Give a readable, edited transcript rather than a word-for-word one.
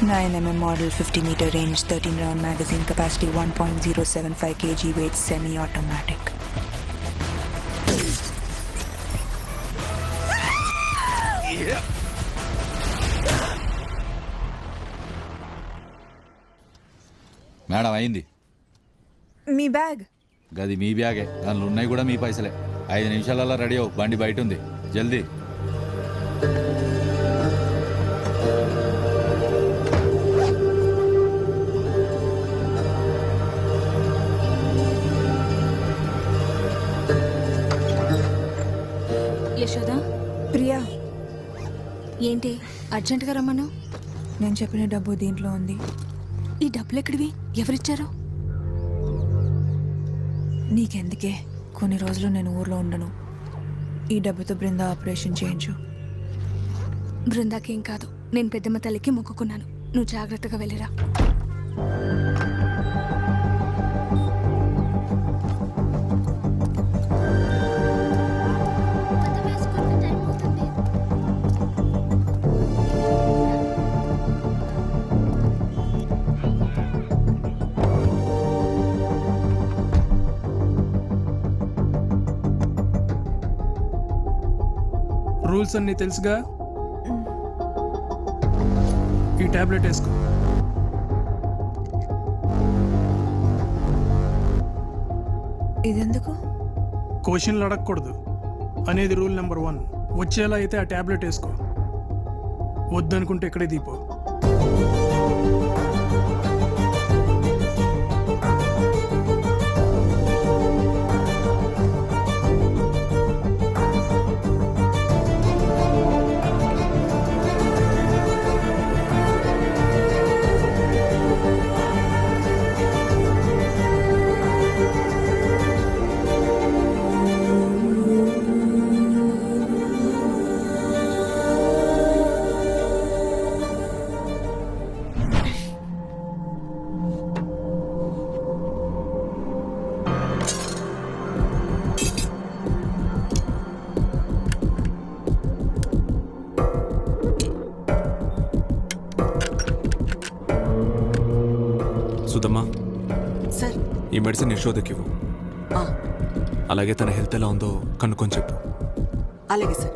9mm model, 50-meter range, 13-round magazine, capacity 1.075 kg, weight, semi-automatic. Madam అయింది. మీ bag గది మీ బ్యాగే, దానిలో ఉన్నాయి కూడా మీ పైసలే. 5 నిమిషాలలో రెడీ అవ్వు, బండి బయట ఉంది, జల్దీ. యశోదా, ప్రియా, ఏంటి అర్జెంటుగా రమ్మను? నేను చెప్పిన డబ్బు దీంట్లో ఉంది. ఈ డబ్బులు ఎక్కడివి? ఎవరిచ్చారు? నీకెందుకే, కొన్ని రోజులు నేను ఊర్లో ఉండను. ఈ డబ్బుతో బృందా ఆపరేషన్ చేయించు. బృందాకేం కాదు, నేను పెద్దమ్మ తల్లికి మొక్కుకున్నాను. నువ్వు జాగ్రత్తగా వెళ్ళిరా. రూల్స్ అన్నీ తెలుసుగా. ఈ టాబ్లెట్ వేసుకో. ఇదెందుకు? క్వశ్చన్లు అడగకూడదు అనేది రూల్ నెంబర్ 1. వచ్చేలా అయితే ఆ టాబ్లెట్ వేసుకో, వద్దనుకుంటే ఇక్కడే దీపో. సుధమ్మా, సార్, ఈ మెడిసిన్ యశోదకి ఇవ్వు. అలాగే తన హెల్త్ ఎలా ఉందో కనుక్కొని చెప్పు. అలాగే సార్.